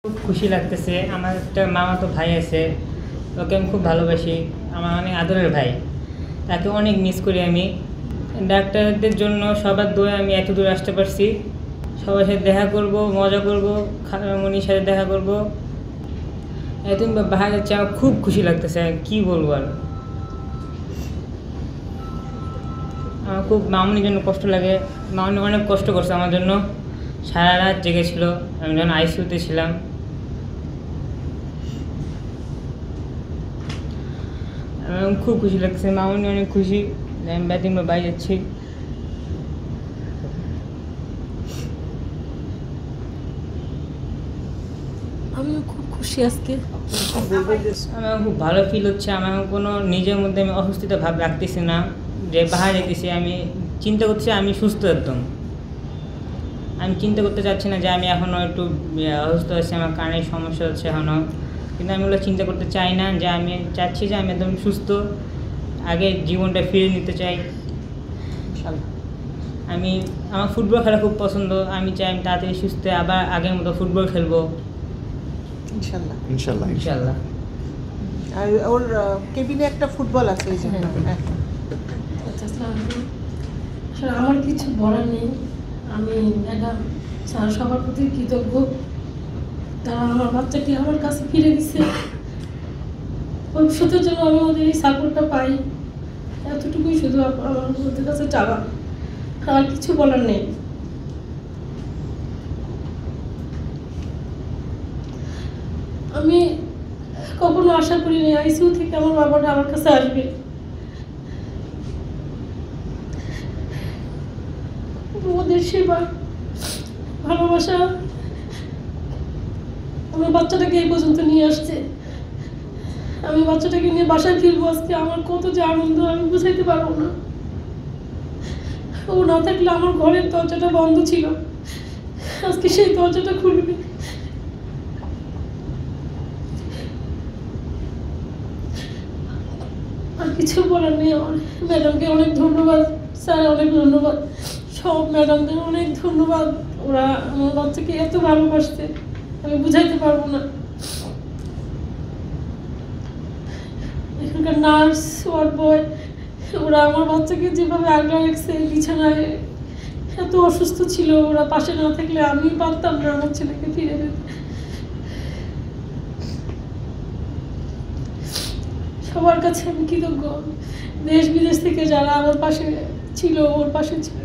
খুব খুশি লাগতেছে। আমার একটা মামাতো ভাই আছে, ওকে আমি খুব ভালোবাসি, আমার অনেক আদরের ভাই। তাকে অনেক মিস করি আমি। ডাক্তারদের জন্য সবার দোয়া আমি এত দূর আসতে পারছি। সবার সাথে দেখা করব, মজা করব, খালামণির সাথে দেখা করব। এতদিন বাহার যাচ্ছে, আমার খুব খুশি লাগতেছে, কী বলবো আর। আমার খুব মামুনির জন্য কষ্ট লাগে। মামুনি অনেক কষ্ট করছে আমার জন্য, সারা রাত জেগেছিল আমি যখন আইসিইউতে ছিলাম। আমার খুব খুশি লাগছে, মামুনি অনেক খুশি যে আমি ব্যাটিং বা বাইরে যাচ্ছি। আমিও খুব খুশি আজকে। আমার খুব ভালো ফিল হচ্ছে। আমার কোনো নিজের মধ্যে আমি অসুস্থতা ভাব রাখতেছি না যে বাহার যেতেছি। আমি চিন্তা করছি আমি সুস্থ একদম। আমি চিন্তা করতে চাচ্ছি না যে আমি এখনও একটু অসুস্থ আছি, আমার কানের সমস্যা হচ্ছে এখনও, কিন্তু আমি ওগুলো চিন্তা করতে চাই না। যে আমি চাচ্ছি যে আমি একদম সুস্থ, আগে জীবনটা ফিরে নিতে চাই। আমি আমার ফুটবল খেলা খুব পছন্দ, আমি চাই আমি তাড়াতাড়ি সুস্থ আবার আগের মতো ফুটবল খেলবো ইনশাল্লাহ। ইনশাল্লাহ ইনশাল্লাহ। আর ওর কেবিনে একটা ফুটবল আছে, এই জন্য। হ্যাঁ। আচ্ছা, আসসালামু আলাইকুম। আসলে আমার কিছু বলার নেই। আমি ম্যাডাম স্যার সবার প্রতি কৃতজ্ঞ। তারা আমার বাচ্চাটি আমার কাছে ফিরে গেছে। ভবিষ্যতের জন্য আমি ওদের এই সাপোর্টটা পাই, এতটুকুই শুধু আমার ওদের কাছে চাওয়া। আর কিছু বলার নেই। আমি কখনো আশা করিনি আইসিইউ থেকে আমার বাবাটা আমার কাছে আসবে। ওদের সেবা, ভালোবাসা আমার বাচ্চাটাকে এই পর্যন্ত নিয়ে আসছে। আমি বাচ্চাটাকে নিয়ে বাসায় ফিরবো আজকে, আমার কত যে আনন্দ আমি বুঝাইতে পারবো না। ও না থাকলে আমার ঘরের দরজাটা বন্ধ ছিল, আজকে সেই দরজাটা খুলবে। আর কিছু বলার নেই। আমার ম্যাডামকে অনেক ধন্যবাদ, স্যার অনেক ধন্যবাদ, সব ম্যাডামদের অনেক ধন্যবাদ। ওরা আমার বাচ্চাকে এত ভালোবাসছে আমি বুঝাইতে পারবো না। এখানকার নার্স, ওয়ার্ড বয়, ওরা আমার বাচ্চাকে যেভাবে আগলে রাখছে, বিছানায় এত অসুস্থ ছিল, ওরা পাশে না থাকলে আমি পারতাম না আমার ছেলেকে ফিরে পেতে। সবার কাছে আমি কৃতজ্ঞ। দেশ বিদেশ থেকে যারা আমার পাশে ছিল, ওর পাশে ছিল।